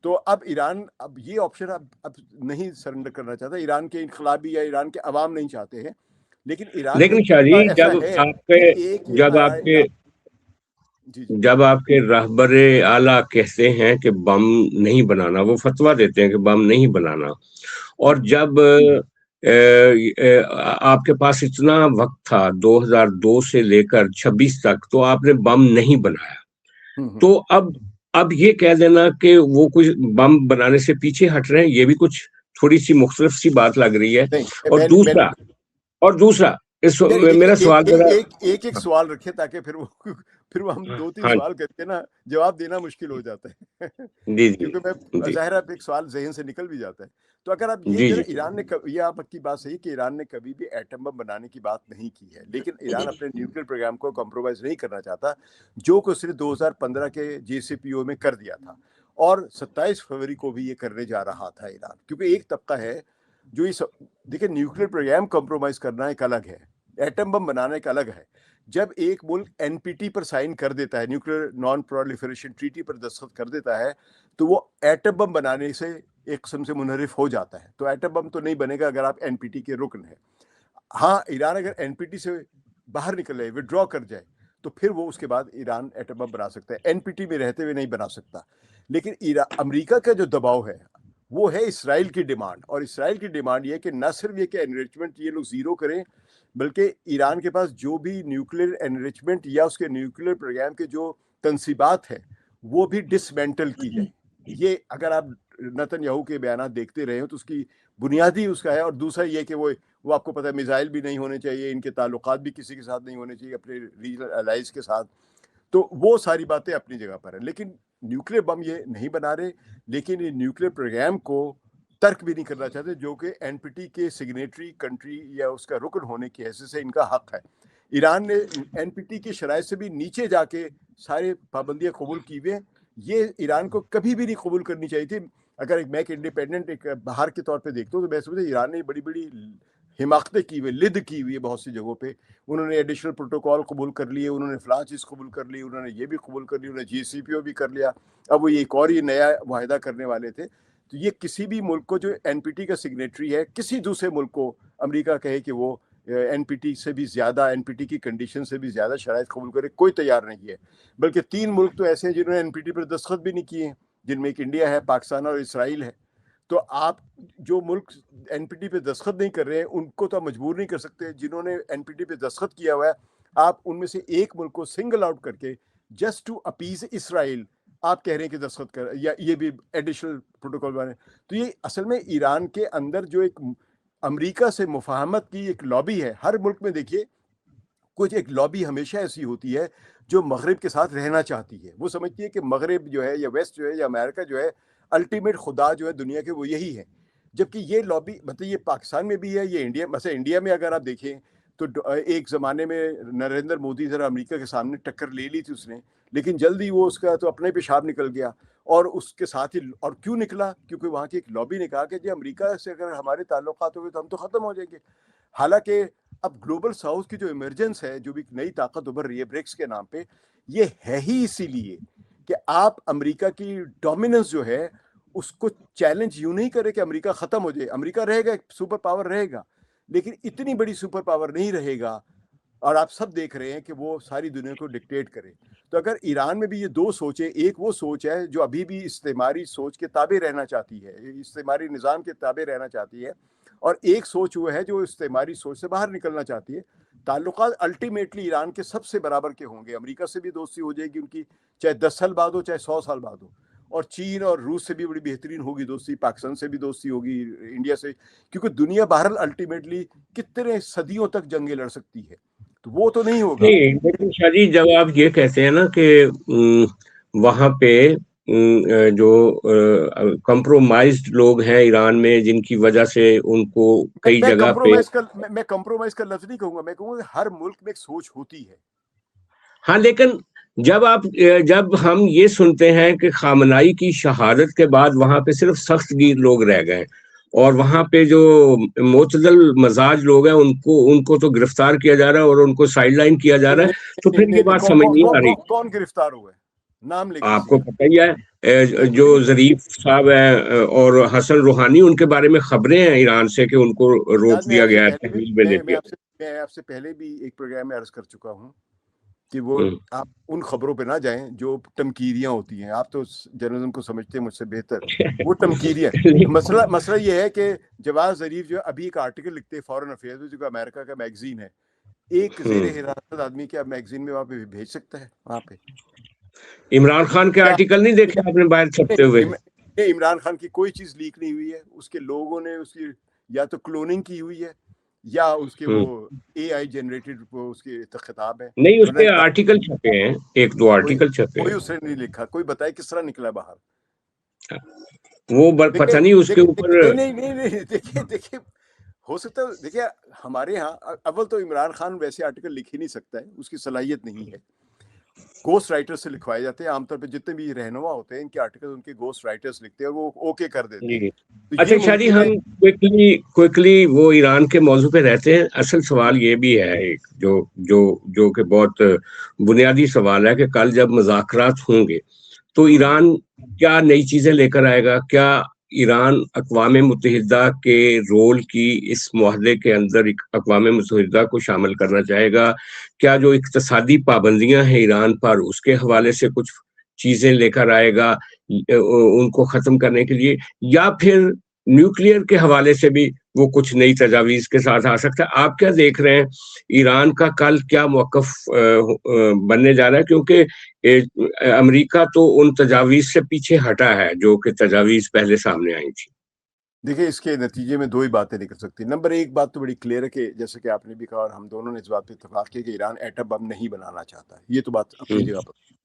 تو اب ایران اب یہ آپشن اب نہیں سرنڈر کرنا چاہتا. ایران کے انقلابی یا ایران کے عوام نہیں چاہتے ہیں, لیکن ایران کا شاہ جی ایسا ہے کہ جب آپ کے رہبر اعلیٰ کہتے ہیں کہ بم نہیں بنانا, وہ فتویٰ دیتے ہیں کہ بم نہیں بنانا, اور جب آپ کے پاس اتنا وقت تھا 2002 سے لے کر 26 تک تو آپ نے بم نہیں بنایا, تو اب یہ کہہ دینا کہ وہ کچھ بم بنانے سے پیچھے ہٹ رہے ہیں, یہ بھی کچھ تھوڑی سی مختلف سی بات لگ رہی ہے. اور دوسرا میرا سوال ایک سوال رکھے تاکہ پھر وہ ہم 2-3 سوال کرتے نا جواب دینا مشکل ہو جاتا ہے, کیونکہ میں ظاہر ہے ایک سوال ذہن سے نکل بھی جاتا ہے. تو اگر آپ یہ ایران نے, یہ آپ کی بات صحیح کہ ایران نے کبھی بھی ایٹم بم بنانے کی بات نہیں کی ہے, لیکن ایران اپنے نیوکلیئر پروگرام کو کمپرومائز نہیں کرنا چاہتا, جو کہ صرف 2015 کے JCPOA میں کر دیا تھا, اور 27 فروری کو بھی یہ کرنے جا رہا تھا ایران. کیونکہ ایک طبقہ ہے جو یہ دیکھیں نیوکلیئر پروگرام کمپرومائز کرنا ایک الگ ہے, ایٹم بم بنانا ایک الگ ہے. جب ایک ملک NPT پر سائن کر دیتا ہے, نیوکلیئر نان پرولیفریشن ٹریٹی پر دستخط کر دیتا ہے, تو وہ ایٹم بم بنانے سے ایک قسم سے منحرف ہو جاتا ہے. تو ایٹم بم تو نہیں بنے گا اگر آپ NPT کے رکن ہیں. ہاں, ایران اگر NPT سے باہر نکل جائے, وڈرا کر جائے, تو پھر وہ اس کے بعد ایران ایٹم بم بنا سکتا ہے. NPT میں رہتے ہوئے نہیں بنا سکتا. لیکن امریکہ کا جو دباؤ ہے وہ ہے اسرائیل کی ڈیمانڈ, اور اسرائیل کی ڈیمانڈ یہ کہ نہ صرف یہ کہ انریچمنٹ یہ لوگ زیرو کریں, بلکہ ایران کے پاس جو بھی نیوکلیئر انریچمنٹ یا اس کے نیوکلیئر پروگرام کے جو تنصیبات ہیں وہ بھی ڈسمینٹل کی جائے. یہ اگر آپ نتن یاہو کے بیانات دیکھتے رہے ہو تو اس کی بنیادی اس کا ہے. اور دوسرا یہ کہ وہ آپ کو پتہ ہے میزائل بھی نہیں ہونے چاہیے, ان کے تعلقات بھی کسی کے ساتھ نہیں ہونے چاہیے اپنے ریجنل الائز کے ساتھ. تو وہ ساری باتیں اپنی جگہ پر ہیں, لیکن نیوکلیئر بم یہ نہیں بنا رہے, لیکن یہ نیوکلیئر پروگرام کو ترک بھی نہیں کرنا چاہتے, جو کہ NPT کے سگنیٹری کنٹری یا اس کا رکن ہونے کی حیثیت سے ان کا حق ہے. ایران نے NPT کی شرائط سے بھی نیچے جا کے سارے پابندیاں قبول کی ہوئے. یہ ایران کو کبھی بھی نہیں قبول کرنی چاہیے تھی. اگر میں ایک انڈیپینڈنٹ ایک باہر کے طور پہ دیکھتا ہوں تو میں سمجھتا ہوں ایران نے بڑی بڑی حماقتیں کی ہوئی, لد کی ہوئی ہے بہت سی جگہوں پہ. انہوں نے ایڈیشنل پروٹوکول قبول کر لیے, انہوں نے فلاں چیز قبول کر لی, انہوں نے یہ بھی قبول کر لی, انہوں نے JCPOA بھی کر لیا. اب وہ ایک اور یہ نیا معاہدہ کرنے والے تھے. تو یہ کسی بھی ملک کو جو NPT کا سگنیٹری ہے, کسی دوسرے ملک کو امریکہ کہے کہ وہ NPT سے بھی زیادہ, NPT کی کنڈیشن سے بھی زیادہ شرائط قبول کرے, کوئی تیار نہیں ہے. بلکہ 3 ملک تو ایسے ہیں جنہوں نے NPT پر دستخط بھی نہیں کیے ہیں, جن میں ایک انڈیا ہے, پاکستان اور اسرائیل ہے. تو آپ جو ملک NPT پہ دستخط نہیں کر رہے ہیں ان کو تو آپ مجبور نہیں کر سکتے. جنہوں نے NPT پہ دستخط کیا ہوا ہے, آپ ان میں سے ایک ملک کو سنگل آؤٹ کر کے جسٹ ٹو اپیز اسرائیل آپ کہہ رہے ہیں کہ دستخط کر, یا یہ بھی ایڈیشنل پروٹوکول بنے. تو یہ اصل میں ایران کے اندر جو ایک امریکہ سے مفاہمت کی ایک لابی ہے. ہر ملک میں دیکھیے کچھ ایک لابی ہمیشہ ایسی ہوتی ہے جو مغرب کے ساتھ رہنا چاہتی ہے. وہ سمجھتی ہے کہ مغرب جو ہے یا ویسٹ جو ہے یا امریکہ جو ہے الٹیمیٹ خدا جو ہے دنیا کے وہ یہی ہے. جبکہ یہ لابی مطلب یہ پاکستان میں بھی ہے, یہ انڈیا, مثلا انڈیا میں اگر آپ دیکھیں تو ایک زمانے میں نریندر مودی ذرا امریکہ کے سامنے ٹکر لے لی تھی اس نے, لیکن جلدی وہ اس کا تو اپنے پیشاب نکل گیا. اور اس کے ساتھ ہی, اور کیوں نکلا, کیونکہ وہاں کی ایک لابی نے کہا کہ جی امریکہ سے اگر ہمارے تعلقات ہوئے تو ہم تو ختم ہو جائیں گے. حالانکہ اب گلوبل ساؤتھ کی جو ایمرجنس ہے, جو بھی نئی طاقت ابھر رہی ہے برکس کے نام پہ, یہ ہے ہی اسی لیے کہ آپ امریکہ کی ڈومیننس جو ہے اس کو چیلنج یوں نہیں کرے کہ امریکہ ختم ہو جائے. امریکہ رہے گا, ایک سپر پاور رہے گا, لیکن اتنی بڑی سپر پاور نہیں رہے گا. اور آپ سب دیکھ رہے ہیں کہ وہ ساری دنیا کو ڈکٹیٹ کرے. تو اگر ایران میں بھی یہ 2 سوچیں, ایک وہ سوچ ہے جو ابھی بھی استعماری سوچ کے تابع رہنا چاہتی ہے, استعماری نظام کے تابع رہنا چاہتی ہے, اور ایک سوچ وہ ہے جو استعماری سوچ سے باہر نکلنا چاہتی ہے. تعلقات الٹیمیٹلی ایران کے سب سے برابر کے ہوں گے. امریکہ سے بھی دوستی ہو جائے گی ان کی, چاہے 10 سال بعد ہو چاہے 100 سال بعد ہو. اور چین اور روس سے بھی بڑی بہترین ہوگی دوستی, پاکستان سے بھی دوستی ہوگی, انڈیا سے, کیونکہ دنیا بہرحال الٹیمیٹلی کتنے صدیوں تک جنگیں لڑ سکتی ہے. تو وہ تو نہیں ہوگا. لیکن شاہ جی جب آپ یہ کہتے ہیں نا کہ وہاں پہ جو کمپرومائزڈ لوگ ہیں ایران میں, جن کی وجہ سے ان کو کئی جگہ پہ, میں کمپرومائز کا لفظ نہیں کہوں گا, میں کہوں گا ہر ملک میں ایک سوچ ہوتی ہے. ہاں لیکن جب ہم یہ سنتے ہیں کہ خامنائی کی شہادت کے بعد وہاں پہ صرف سخت گیر لوگ رہ گئے اور وہاں پہ جو معتدل مزاج لوگ ہیں ان کو تو گرفتار کیا جا رہا ہے اور ان کو سائڈ لائن کیا جا رہا ہے، تو پھر یہ بات سمجھ نہیں آ رہی. کون گرفتار ہوئے؟ نام لے آپ کو پتہ ہی ہے جو ظریف صاحب ہیں اور حسن روحانی، ان کے بارے میں خبریں ہیں ایران سے کہ ان کو روک دیا گیا ہے، تحویل میں لے دیا. میں آپ سے پہلے بھی ایک پروگرام میں عرض کر چکا ہوں کہ وہ آپ ان خبروں پہ نہ جائیں جو تمکیریاں ہوتی ہیں. آپ تو جرنلزم کو سمجھتے ہیں مجھ سے بہتر. وہ تمکیریاں مسئلہ یہ ہے کہ جواز ظریف جو ابھی ایک آرٹیکل لکھتے ہیں فارن افیئرز میں، جو کہ امریکہ کا میگزین ہے، ایک زیر حراست آدمی کے میگزین میں وہاں پہ بھیج سکتا ہے. وہاں پہ عمران خان کے آرٹیکل نہیں دیکھے آپ نے باہر چھپتے ہوئے؟ عمران خان کی کوئی چیز لیک نہیں ہوئی ہے. اس کے لوگوں نے اس کی یا تو کلوننگ کی ہوئی ہے یا اس کے وہ اے آئی جنریٹڈ اس کے خطاب ہے. نہیں، اس کے آرٹیکل چھپے ہیں، ایک دو آرٹیکل چھپے ہیں. کوئی اس نے نہیں لکھا. کوئی بتائے کس طرح نکلا باہر. وہ پتہ نہیں اس کے اوپر. نہیں دیکھیے ہو سکتا ہے. دیکھیے ہمارے ہاں اول تو عمران خان ویسے آرٹیکل لکھ ہی نہیں سکتا ہے، اس کی صلاحیت نہیں ہے. گوسٹ رائٹر سے لکھوائے جاتے ہیں. عام طور پہ جتنے بھی رہنما ہوتے ہیں ان کے آرٹیکل ان کے گوسٹ رائٹرز لکھتے ہیں اور وہ اوکے کر دیتے ہیں. اچھا شاہ جی، ہم کوئکلی وہ ایران کے موضوع پہ رہتے ہیں. اصل سوال یہ بھی ہے ایک جو کہ بہت بنیادی سوال ہے کہ کل جب مذاکرات ہوں گے تو ایران کیا نئی چیزیں لے کر آئے گا؟ کیا ایران اقوام متحدہ کے رول کی اس معاہدے کے اندر اقوام متحدہ کو شامل کرنا چاہے گا؟ کیا جو اقتصادی پابندیاں ہیں ایران پر اس کے حوالے سے کچھ چیزیں لے کر آئے گا ان کو ختم کرنے کے لیے، یا پھر نیوکلیئر کے حوالے سے بھی وہ کچھ نئی تجاویز کے ساتھ آ سکتا ہے؟ آپ کیا دیکھ رہے ہیں ایران کا کل کیا موقف بننے جا رہا ہے؟ کیونکہ امریکہ تو ان تجاویز سے پیچھے ہٹا ہے جو کہ تجاویز پہلے سامنے آئی تھی. دیکھیں اس کے نتیجے میں دو ہی باتیں نکل سکتی. نمبر ایک بات تو بڑی کلیئر ہے کہ جیسے کہ آپ نے بھی کہا اور ہم دونوں نے اس بات پہ اتفاق کیا کہ ایران ایٹم بم نہیں بنانا چاہتا. یہ تو بات اپنی جگہ پر.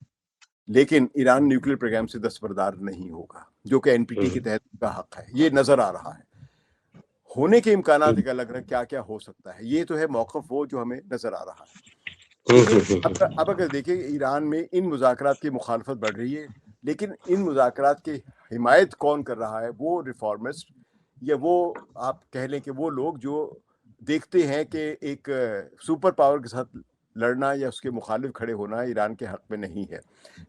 لیکن ایران نیوکلیر پروگرام سے دستبردار نہیں ہوگا، جو کہ این پی ٹی کے تحت کا حق ہے. یہ نظر آ رہا ہے. ہونے کے امکانات ایک الگ ہے، کیا کیا ہو سکتا ہے. یہ تو ہے موقف وہ جو ہمیں نظر آ رہا ہے. اب اگر دیکھیں ایران میں ان مذاکرات کی مخالفت بڑھ رہی ہے، لیکن ان مذاکرات کی حمایت کون کر رہا ہے؟ وہ ریفارمسٹ یا وہ آپ کہہ لیں کہ وہ لوگ جو دیکھتے ہیں کہ ایک سپر پاور کے ساتھ لڑنا یا اس کے مخالف کھڑے ہونا ایران کے حق میں نہیں ہے.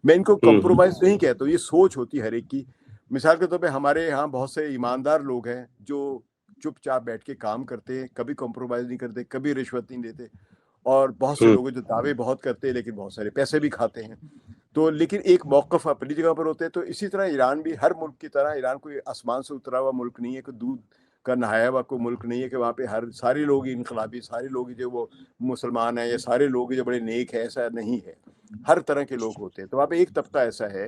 میں ان کو کمپرومائز نہیں کہتا ہوں، یہ سوچ ہوتی ہے ہر ایک کی. مثال کے طور پہ ہمارے یہاں بہت سے ایماندار لوگ ہیں جو چپ چاپ بیٹھ کے کام کرتے ہیں، کبھی کمپرومائز نہیں کرتے، کبھی رشوت نہیں دیتے. اور بہت سے لوگ جو دعوے بہت کرتے ہیں لیکن بہت سارے پیسے بھی کھاتے ہیں. تو لیکن ایک موقف اپنی جگہ پر ہوتے ہیں. تو اسی طرح ایران بھی ہر ملک کی طرح، ایران کوئی آسمان سے اترا ہوا ملک نہیں ہے، کوئی دودھ کا نہایا ہوا کوئی ملک نہیں ہے کہ وہاں پہ سارے لوگ انقلابی، سارے لوگ جو وہ مسلمان ہیں یا سارے لوگ جو بڑے نیک ہیں. ایسا نہیں ہے. ہر طرح کے لوگ ہوتے ہیں. تو وہاں پہ ایک طبقہ ایسا ہے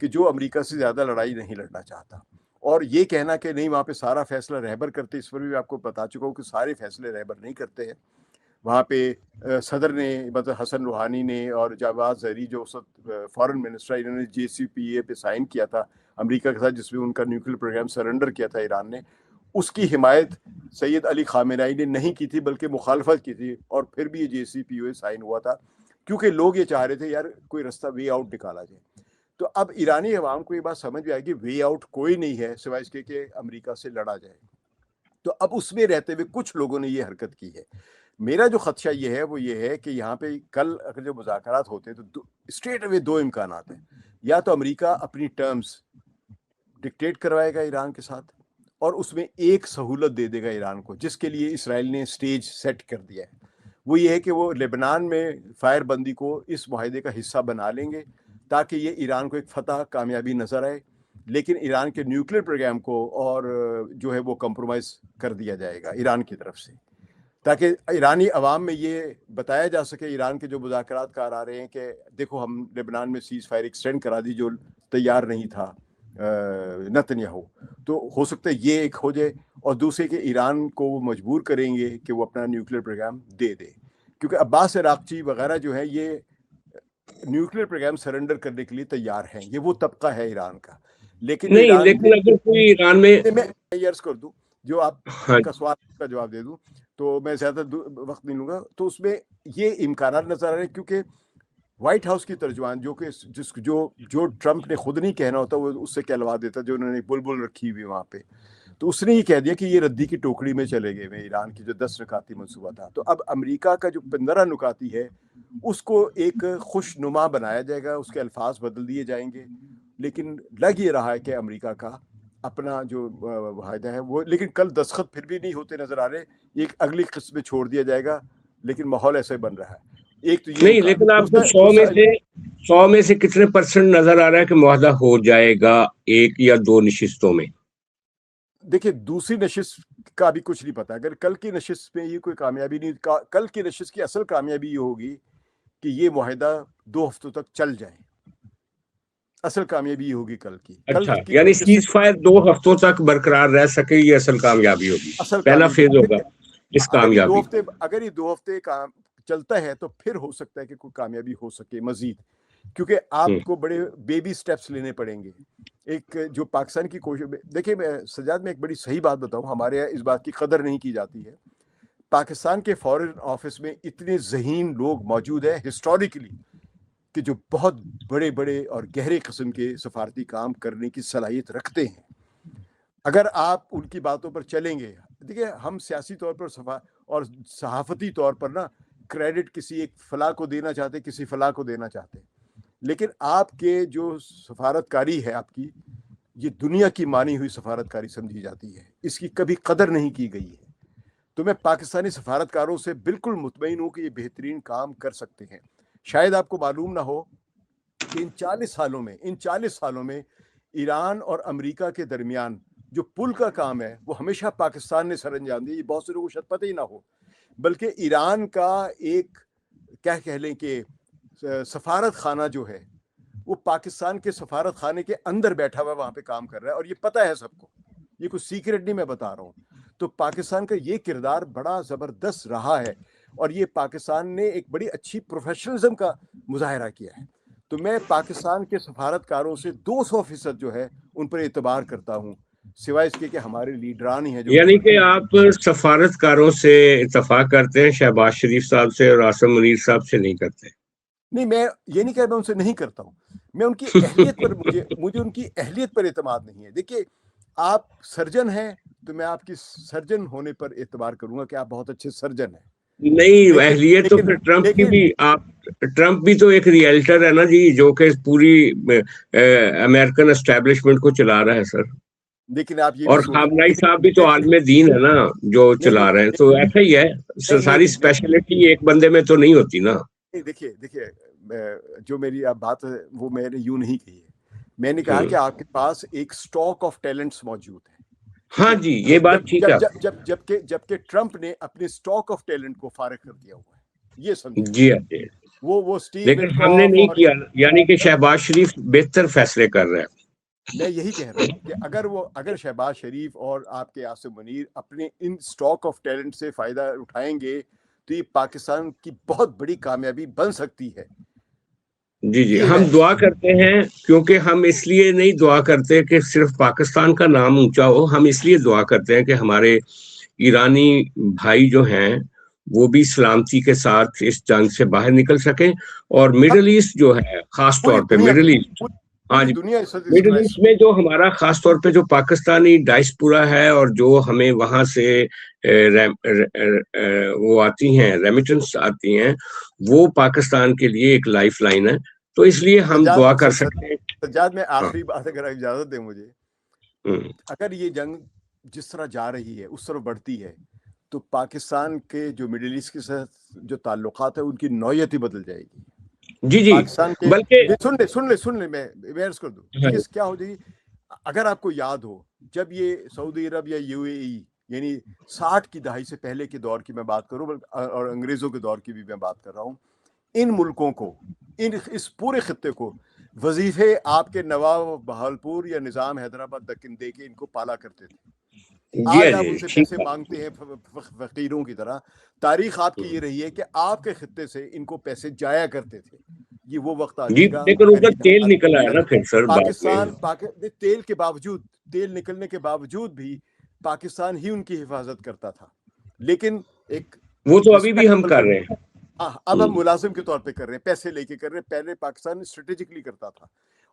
کہ جو امریکہ سے زیادہ لڑائی نہیں لڑنا چاہتا. اور یہ کہنا کہ نہیں وہاں پہ سارا فیصلہ رہبر کرتے، اس پر بھی آپ کو بتا چکا ہوں کہ سارے فیصلے رہبر نہیں کرتے ہیں. وہاں پہ صدر نے مطلب حسن روحانی نے اور جواز ظریف جو اس وقت فارن منسٹر، انہوں نے جے سی پی اے پہ سائن کیا تھا امریکہ کے ساتھ، جس میں ان کا نیوکلیر پروگرام سرنڈر کیا تھا ایران نے. اس کی حمایت سید علی خامنہئی نے نہیں کی تھی بلکہ مخالفت کی تھی. اور پھر بھی یہ جے سی پی اے سائن ہوا تھا کیونکہ لوگ یہ چاہ رہے تھے یار کوئی رستہ وے آؤٹ نکالا جائے. تو اب ایرانی عوام کو یہ بات سمجھ میں آئے گی وے آؤٹ کوئی نہیں ہے سوائے اس کے کہ امریکہ سے لڑا جائے. تو اب اس میں رہتے ہوئے کچھ لوگوں نے یہ حرکت کی ہے. میرا جو خدشہ یہ ہے وہ یہ ہے کہ یہاں پہ کل اگر جو مذاکرات ہوتے ہیں تو اسٹریٹ اوے دو امکانات ہیں. یا تو امریکہ اپنی ٹرمز ڈکٹیٹ کروائے گا ایران کے ساتھ اور اس میں ایک سہولت دے دے گا ایران کو، جس کے لیے اسرائیل نے سٹیج سیٹ کر دیا ہے. وہ یہ ہے کہ وہ لیبنان میں فائر بندی کو اس معاہدے کا حصہ بنا لیں گے تاکہ یہ ایران کو ایک فتح کامیابی نظر آئے. لیکن ایران کے نیوکلیر پروگرام کو اور جو ہے وہ کمپرومائز کر دیا جائے گا ایران کی طرف سے، تاکہ ایرانی عوام میں یہ بتایا جا سکے ایران کے جو مذاکرات کار آ رہے ہیں کہ دیکھو ہم لیبنان میں سیز فائر ایکسٹینڈ کرا دی جو تیار نہیں تھا نتنیاہو. تو ہو سکتا ہے یہ ایک ہو جائے. اور دوسرے کہ ایران کو وہ مجبور کریں گے کہ وہ اپنا نیوکلیر پروگرام دے دے، کیونکہ عباس عراقچی وغیرہ جو ہے یہ نیوکلیر پروگرام سرنڈر کرنے کے لیے تیار ہیں. یہ وہ طبقہ ہے ایران کا. لیکن نہیں، لیکن اگر کوئی ایران میں عرض کر دوں جو آپ کا سوال کا جواب دے دوں تو میں زیادہ وقت نہیں لوں گا. تو اس میں یہ امکانات نظر آ رہے ہیں کیونکہ وائٹ ہاؤس کی ترجمان جو ٹرمپ نے خود نہیں کہنا ہوتا وہ اس سے کہلوا دیتا، جو انہوں نے بلبل رکھی ہوئی وہاں پہ، تو اس نے یہ کہہ دیا کہ یہ ردی کی ٹوکری میں چلے گئے ہوئے ایران کی جو 10 نکاتی منصوبہ تھا۔ تو اب امریکہ کا جو 15 نکاتی ہے اس کو ایک خوش نما بنایا جائے گا، اس کے الفاظ بدل دیے جائیں گے، لیکن لگ یہ رہا ہے کہ امریکہ کا اپنا جو معاہدہ ہے وہ، لیکن کل دستخط پھر بھی نہیں ہوتے نظر آ رہے، ایک اگلی قسط میں چھوڑ دیا جائے گا، لیکن ماحول ایسے بن رہا ہے۔ ایک تو یہ نہیں، لیکن آپ کو 100 میں سے کتنے % نظر آ رہا ہے کہ معاہدہ ہو جائے گا 1 یا 2 نشستوں میں؟ دیکھیں دوسری نشست کا بھی کچھ نہیں پتا، اگر کل کی نشست میں یہ کوئی کامیابی نہیں، کل کی نشست کی اصل کامیابی یہ ہوگی کہ یہ معاہدہ 2 ہفتوں تک چل جائے، اصل کامیابی یہ ہوگی کل کی۔ اچھا، یعنی سیز فائر 2 ہفتوں تک برقرار رہ سکے، یہ اصل کامیابی ہوگی، پہلا فیز ہوگا اس کامیابی۔ اگر یہ 2 ہفتے چلتا ہے تو پھر ہو سکتا ہے کہ کوئی کامیابی ہو سکے مزید، کیونکہ آپ کو بڑے بیبی سٹیپس لینے پڑیں گے۔ ایک جو پاکستان کی کوشش، دیکھیں سجاد میں ایک بڑی صحیح بات بتاؤں، ہمارے یہاں اس بات کی قدر نہیں کی جاتی ہے۔ پاکستان کے فارن آفس میں اتنے ذہین لوگ موجود ہیں ہسٹوریکلی کہ جو بہت بڑے بڑے اور گہرے قسم کے سفارتی کام کرنے کی صلاحیت رکھتے ہیں۔ اگر آپ ان کی باتوں پر چلیں گے، دیکھیں ہم سیاسی طور پر اور صحافتی طور پر نا کریڈٹ کسی ایک فلاں کو دینا چاہتے، کسی فلاں کو دینا چاہتے، لیکن آپ کے جو سفارتکاری ہے آپ کی، یہ دنیا کی مانی ہوئی سفارتکاری سمجھی جاتی ہے، اس کی کبھی قدر نہیں کی گئی ہے۔ تو میں پاکستانی سفارتکاروں سے بالکل مطمئن ہوں کہ یہ بہترین کام کر سکتے ہیں۔ شاید آپ کو معلوم نہ ہو کہ ان 40 سالوں میں ایران اور امریکہ کے درمیان جو پل کا کام ہے وہ ہمیشہ پاکستان نے سر انجام دیا۔ یہ بہت سے لوگوں کو شاید پتہ ہی نہ ہو، بلکہ ایران کا ایک کیا کہہ لیں کہ سفارت خانہ جو ہے وہ پاکستان کے سفارت خانے کے اندر بیٹھا ہوا وہاں پہ کام کر رہا ہے، اور یہ پتہ ہے سب کو، یہ کوئی سیکرٹ نہیں میں بتا رہا ہوں۔ تو پاکستان کا یہ کردار بڑا زبردست رہا ہے، اور یہ پاکستان نے ایک بڑی اچھی پروفیشنلزم کا مظاہرہ کیا ہے۔ تو میں پاکستان کے سفارتکاروں سے 200% جو ہے ان پر اعتبار کرتا ہوں، سوائے اس کے کہ ہمارے لیڈران ہی ہیں جو، یعنی کہ آپ سفارتکاروں سے اتفاق کرتے ہیں، شہباز شریف صاحب سے اور عاصم منیر صاحب سے نہیں کرتے؟ نہیں، میں یہ نہیں کہہ میں ان سے نہیں کرتا ہوں، میں ان کی اہلیت پر مجھے ان کی اہلیت پر اعتماد نہیں ہے۔ دیکھیے آپ سرجن ہیں تو میں آپ کی سرجن ہونے پر اعتبار کروں گا کہ آپ بہت اچھے سرجن ہیں۔ نہیں، اہلیت تو پھر ٹرمپ کی بھی، ٹرمپ بھی تو ایک ریئلٹر ہے نا جی، جو کہ پوری امریکن اسٹیبلشمنٹ کو چلا رہا ہے سر۔ لیکن آپ یہ اور خامنائی صاحب بھی تو عالم دین ہے نا جو چلا رہے ہیں، تو ایسا ہی ہے، ساری اسپیشلٹی ایک بندے میں تو نہیں ہوتی نا۔ دیکھیے جو میری آپ بات ہے وہ میں نے یوں نہیں کہی ہے، میں نے کہا کہ آپ کے پاس ایک سٹاک آف ٹیلنٹس موجود ہے۔ ہاں جی، یہ بات ٹھیک ہے۔ جبکہ ٹرمپ نے اپنے سٹاک آف ٹیلنٹ کو فارغ کر دیا ہوا ہے، یہ سمجھیں جی، وہ اسٹیو لیکن ہم نے نہیں کیا، یعنی کہ شہباز شریف بہتر فیصلے کر رہے ہیں۔ میں یہی کہہ رہا ہوں کہ اگر شہباز شریف اور آپ کے عاصم منیر اپنے ان سٹاک آف ٹیلنٹ سے فائدہ اٹھائیں گے تو یہ پاکستان کی بہت بڑی کامیابی بن سکتی ہے۔ جی، ہم دعا کرتے ہیں، کیونکہ ہم اس لیے نہیں دعا کرتے کہ صرف پاکستان کا نام اونچا ہو، ہم اس لیے دعا کرتے ہیں کہ ہمارے ایرانی بھائی جو ہیں وہ بھی سلامتی کے ساتھ اس جنگ سے باہر نکل سکیں، اور مڈل ایسٹ جو ہے خاص طور پہ مڈل ایسٹ، ہاں جی، مڈل ایسٹ میں جو ہمارا خاص طور پہ جو پاکستانی ڈائسپورا ہے اور جو ہمیں وہاں سے وہ آتی ہیں، ریمیٹنس آتی ہیں، وہ پاکستان کے لیے ایک لائف لائن ہے، تو اس لیے ہم دعا کر سکتے ہیں۔ سجاد میں آخری بات اگر اجازت دیں مجھے، اگر یہ جنگ جس طرح جا رہی ہے اس طرح بڑھتی ہے تو پاکستان کے جو مڈل ایسٹ کے ساتھ جو تعلقات ہیں ان کی نوعیت ہی بدل جائے گی۔ جی، پاکستان کے بلکہ سن لے میں عرض کر دوں کیا ہو جائے گی۔ اگر آپ کو یاد ہو جب یہ سعودی عرب یا UAE یعنی 60 کی دہائی سے پہلے کے دور کی میں بات کروں اور انگریزوں کے دور کی بھی میں بات کر رہا ہوں، ان ملکوں کو، اس پورے خطے کو وظیفے آپ کے نواب بہاولپور یا نظام حیدرآباد دکن دے کے ان کو پالا کرتے تھے۔ آج آپ ان سے پیسے مانگتے ہیں فقیروں کی طرح۔ تاریخ آپ کی یہ رہی ہے کہ آپ کے خطے سے ان کو پیسے جایا کرتے تھے۔ یہ وہ وقت آ جائے گا، لیکن ادھر تیل نکل آیا نا پھر سر، پاکستان تیل کے باوجود، تیل نکلنے کے باوجود بھی پاکستان ہی ان کی حفاظت کرتا تھا، لیکن ایک وہ تو ابھی بھی ہم کر رہے ہیں۔ اب ہم ملازم کے طور پہ کر رہے ہیں, پیسے لے کے کر رہے ہیں. پہلے پاکستان اسٹریٹجکلی کرتا تھا,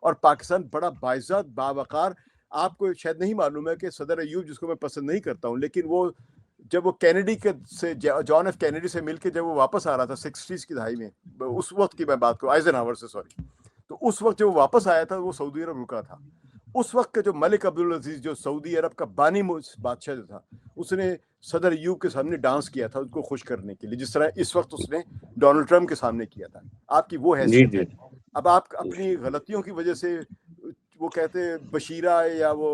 اور پاکستان بڑا باعزت باوقار. آپ کو شاید نہیں معلوم ہے کہ صدر ایوب, جس کو میں پسند نہیں کرتا ہوں, لیکن وہ جب وہ کینیڈی سے جان ایف کینیڈی سے مل کے جب وہ واپس آ رہا تھا 60s کی دہائی میں, اس وقت کی میں بات کروں, آئزن ہاور سے سوری, تو اس وقت جب وہ واپس آیا تھا وہ سعودی عرب رکا تھا. اس وقت کا جو ملک عبدالعزیز, جو سعودی عرب کا بانی بادشاہ جو تھا, اس نے صدر ایوب کے سامنے ڈانس کیا تھا اس کو خوش کرنے کے لیے, جس طرح اس وقت اس نے ڈونلڈ ٹرمپ کے سامنے کیا تھا. آپ کی وہ حیثیت ہے. اب آپ اپنی غلطیوں کی وجہ سے, وہ کہتے ہیں بشیرہ یا وہ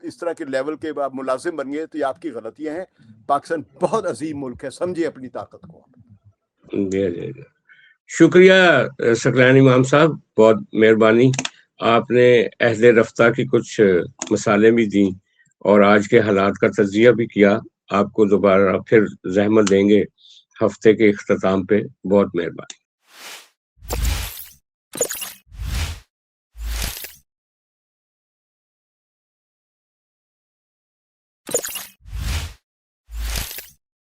اس طرح کے لیول کے آپ ملازم بن گئے, تو یہ آپ کی غلطیاں ہیں. پاکستان بہت عظیم ملک ہے, سمجھے اپنی طاقت کو. جی شکریہ ثقلین امام صاحب, بہت مہربانی. آپ نے اہل رفتہ کی کچھ مثالیں بھی دیں اور آج کے حالات کا تجزیہ بھی کیا. آپ کو دوبارہ پھر زحمت دیں گے ہفتے کے اختتام پہ. بہت مہربانی.